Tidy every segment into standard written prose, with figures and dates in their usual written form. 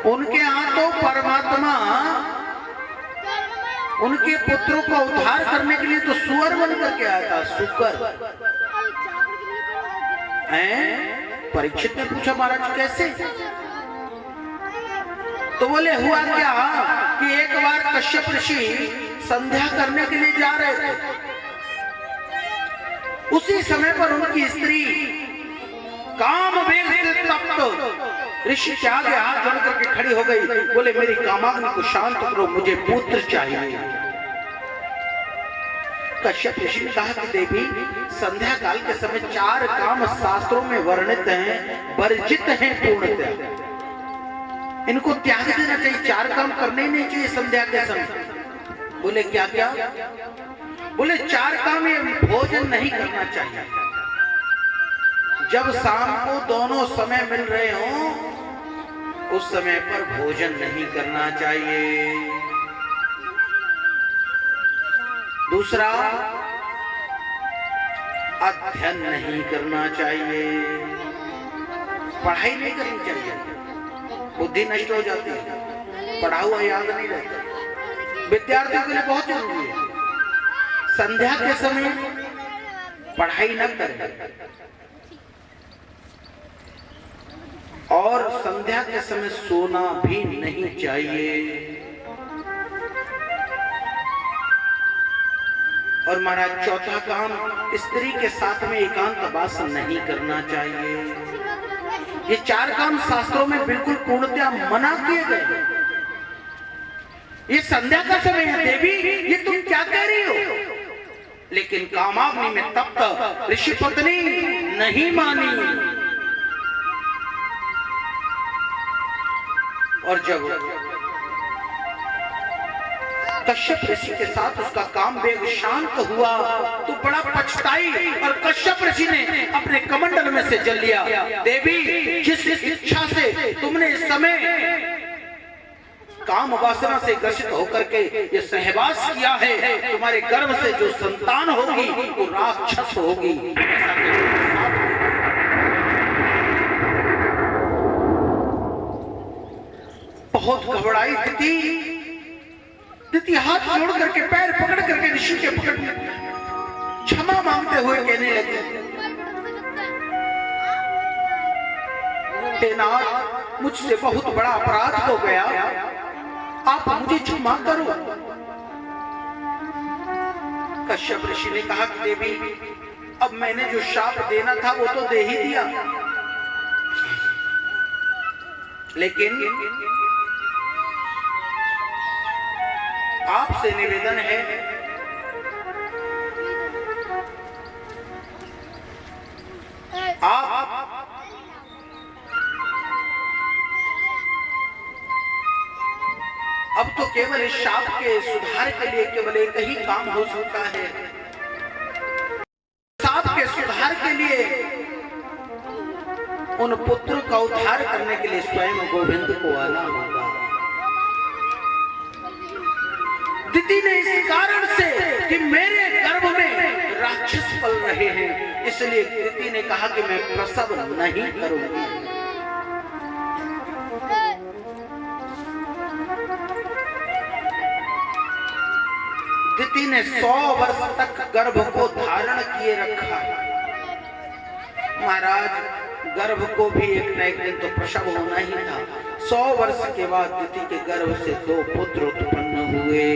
उनके यहाँ तो परमात्मा उनके पुत्रों का उद्धार करने के लिए तो सुअर बनकर के आया था, सुकर। हैं? परीक्षित ने पूछा महाराज कैसे? तो बोले हुआ क्या कि एक बार कश्यप ऋषि संध्या करने के लिए जा रहे थे, उसी समय पर उनकी स्त्री काम वेग से तप्त ऋषि के आगे हाथ जोड़ करके खड़ी हो गई। बोले मेरी कामाग्नि को शांत करो, मुझे पुत्र चाहिए। कश्यप ऋषि ने कहा कि देवी, संध्या काल के समय 4 काम शास्त्रों में वर्णित हैं, वर्जित हैं पूर्णतः, इनको त्याग देना चाहिए, 4 काम करने ही नहीं चाहिए संध्या के समय। बोले क्या क्या? बोले 4 काम, ये भोजन नहीं करना चाहिए, जब शाम को दोनों समय मिल रहे हो उस समय पर भोजन नहीं करना चाहिए। दूसरा, अध्ययन नहीं करना चाहिए, पढ़ाई नहीं करनी चाहिए, बुद्धि नष्ट हो जाती है, पढ़ा हुआ याद नहीं रहता। विद्यार्थियों के लिए बहुत जरूरी है संध्या के समय पढ़ाई न करें, और संध्या के समय सोना भी नहीं चाहिए। और महाराज चौथा काम, स्त्री के साथ में एकांतवास नहीं करना चाहिए। ये 4 काम शास्त्रों में बिल्कुल पूर्णतः मना किए गए। ये संध्या का समय है देवी, ये तुम क्या कह रही हो? लेकिन कामाग्नि में तप्त ऋषि पत्नी नहीं मानी, और जब कश्यप ऋषि के साथ उसका काम वेग शांत हुआ तो बड़ा पछताई, और कश्यप ऋषि ने अपने कमंडल में से जल लिया। देवी, जिस इच्छा से तुमने इस समय काम वासना से ग्रसित होकर के ये सहवास किया है, तुम्हारे गर्भ से जो संतान होगी वो राक्षस होगी। बहुत घबराई दिति हाथ जोड़ करके पैर पकड़ करके ऋषि के पकड़ क्षमा मांगते हुए कहने लगे, हे नाथ, मुझसे बहुत बड़ा अपराध हो गया, आप मुझे क्षमा करो। कश्यप ऋषि ने कहा कि देवी, अब मैंने जो शाप देना था वो तो दे ही दिया, लेकिन आपसे निवेदन है, आप अब तो केवल इस शाप के सुधार के लिए केवल एक ही काम हो सकता है। शाप के सुधार के लिए उन पुत्रों का उद्धार करने के लिए स्वयं गोविंद को आना होगा। दिति ने इस कारण से कि मेरे गर्भ में राक्षस पल रहे हैं, इसलिए दिति ने कहा कि मैं प्रसव नहीं करूंगी। दिति ने 100 वर्ष तक गर्भ को धारण किए रखा। महाराज, गर्भ को भी एक न एक दिन तो प्रसव होना ही था। 100 वर्ष के बाद दिति के गर्भ से 2 पुत्र उत्पन्न हुए,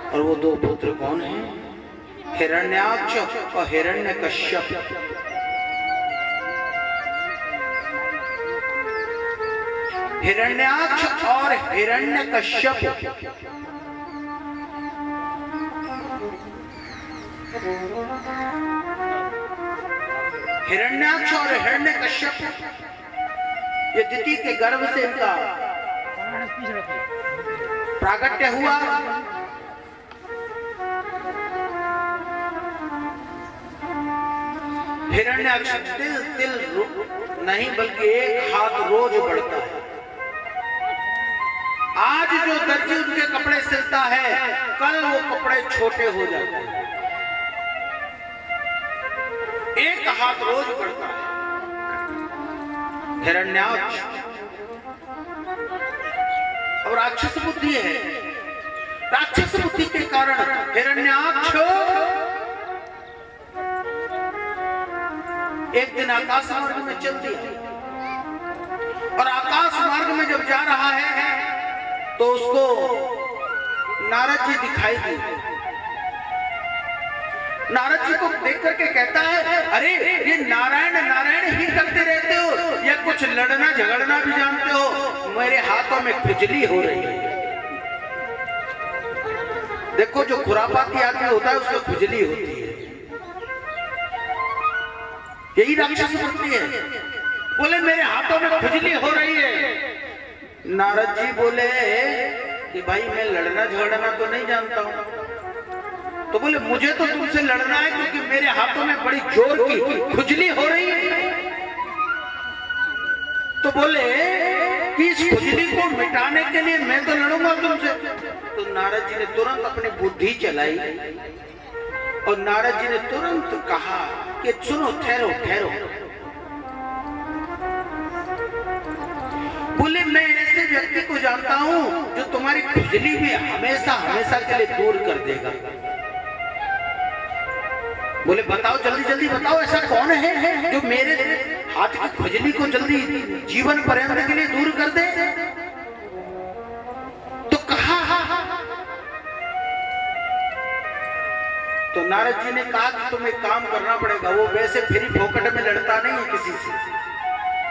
और वो 2 पुत्र कौन हैं? हिरण्याक्ष और हिरण्यकश्यप। हिरण्याक्ष और हिरण्यकश्यप हिरण्याक्ष और हिरण्यकश्यप, ये दिति के गर्भ से इनका प्रागट्य हुआ। हिरण्याक्ष तिल नहीं बल्कि 1 हाथ रोज बढ़ता है। आज जो दर्जी उनके कपड़े सिलता है, कल वो कपड़े छोटे हो जाते हैं। 1 हाथ रोज बढ़ता है। हिरण्याक्ष और राक्षस बुद्धि है। राक्षस बुद्धि के कारण हिरण्याक्ष एक दिन आकाश मार्ग में चल दिया, और आकाश मार्ग में जब जा रहा है तो उसको नारद जी दिखाई दिए। नारद जी को देख करके कहता है, अरे ये नारायण नारायण ही करते रहते हो या कुछ लड़ना झगड़ना भी जानते हो? मेरे हाथों में खुजली हो रही है। देखो, जो खुरापाती आदमी होता है उसको खुजली होती है, यही राक्षस बुद्धि है। बोले मेरे हाथों में खुजली हो रही है। नारद जी बोले कि भाई मैं लड़ना झगड़ना तो नहीं जानता हूं। तो बोले मुझे तो तुमसे लड़ना है क्योंकि मेरे हाथों में बड़ी जोर की खुजली हो रही है। तो बोले कि इस खुजली को मिटाने के लिए मैं तो लड़ूंगा तुमसे। तो नारद जी ने तुरंत अपनी बुद्धि चलाई और नारद जी ने तुरंत कहा कि सुनो, ठहरो ठहरो। बोले मैं ऐसे व्यक्ति को जानता हूं जो तुम्हारी खुजली भी हमेशा हमेशा के लिए दूर कर देगा। बोले बताओ, जल्दी जल्दी बताओ, ऐसा कौन है जो मेरे हाथ की खुजली को जल्दी जीवन पर्यंत के लिए दूर कर दे? तो कहा। तो नारद जी ने कहा कि तुम्हें काम करना पड़ेगा। वो वैसे फ्री फोकट में लड़ता नहीं है किसी से।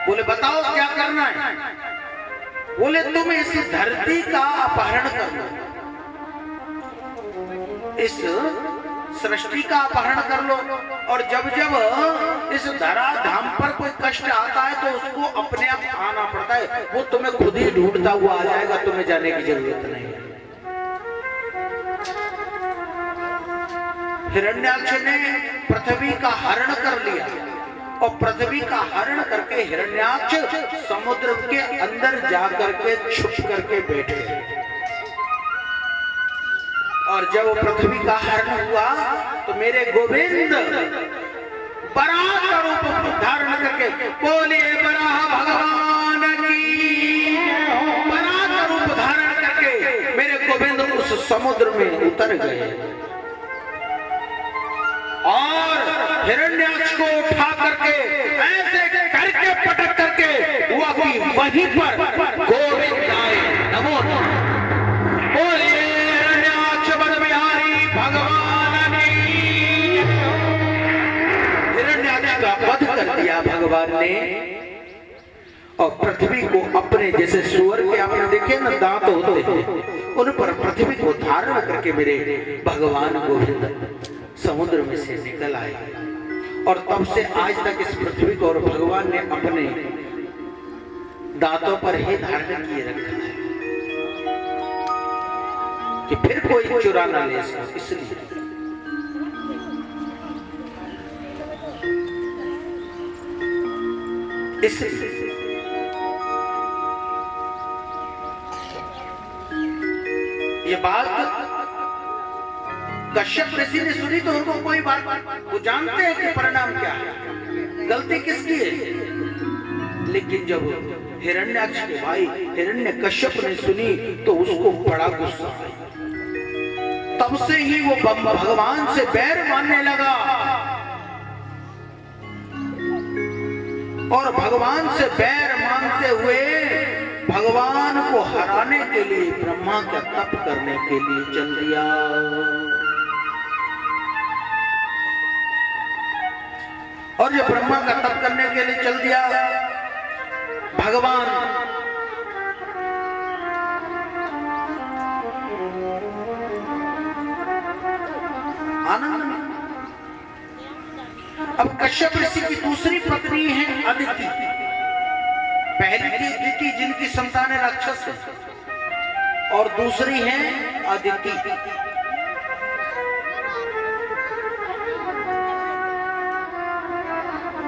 बोले बताओ क्या करना है? बोले तुम इस धरती का अपहरण कर लो, इस सृष्टि का अपहरण कर लो, और जब जब इस धरा धाम पर कोई कष्ट आता है तो उसको अपने आप आना पड़ता है। वो तुम्हें खुद ही ढूंढता हुआ आ जाएगा, तुम्हें जाने की जरूरत नहीं है। हिरण्याक्ष ने पृथ्वी का हरण कर लिया, और पृथ्वी का हरण करके हिरण्याक्ष समुद्र के अंदर जाकर के छुप करके बैठे। और जब पृथ्वी का हरण हुआ तो मेरे गोविंद बराह का रूप धारण करके, बोलिए बराह भगवान की, बराह का रूप धारण करके मेरे गोविंद उस समुद्र में उतर गए और हिरण्याक्ष को उठा करके ऐसे करके पटक करके हुआ कि वहीं पर गोविंद आए। नमो बोलिए हिरण्याक्ष बन बिहारी भगवान की। हिरण्याक्ष का वध कर दिया भगवान ने, और पृथ्वी को अपने, जैसे सुअर के आपने देखे ना दांत होते हैं, उन पर पृथ्वी को धारण करके मेरे भगवान गोविंद समुद्र में से निकल आए। और तब से आज तक इस पृथ्वी को और भगवान ने अपने दांतों पर ही धारण किए रखा है कि फिर कोई चुरा ना ले इसको। इसलिए ये बात कश्यप ऋषि ने सुनी तो उनको कोई बात, वो जानते हैं कि परिणाम क्या है, गलती किसकी है। लेकिन जब हिरण्याक्ष के भाई हिरण्यकश्यप ने सुनी तो उसको बड़ा गुस्सा आया। तब से ही वो भगवान से बैर मानने लगा, और भगवान से बैर मानते हुए भगवान को हराने के लिए ब्रह्मा का तप करने के लिए चल दिया। और जब ब्रह्मा का तप करने के लिए चल दिया, भगवान आनंद में। अब कश्यप ऋषि की दूसरी पत्नी है अदिति। पहली थी दिति जिनकी संतान है राक्षस, और दूसरी है अदिति।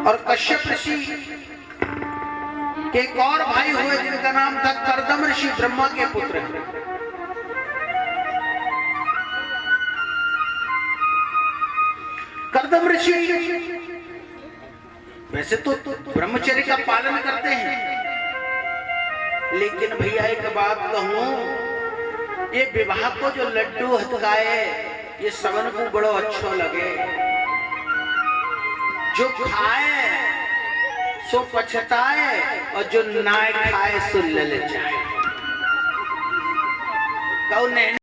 और कश्यप ऋषि के एक और भाई हुए जिनका नाम था कर्दम ऋषि, ब्रह्मा के पुत्र हैं। कर्दम ऋषि वैसे तो ब्रह्मचर्य का पालन करते हैं, लेकिन भैया एक बात कहूं, ये विवाह को जो लड्डू हथकाए ये सबन को बड़ो अच्छो लगे, जो खाए सो पछताए और जो ना खाए सो ललचाए।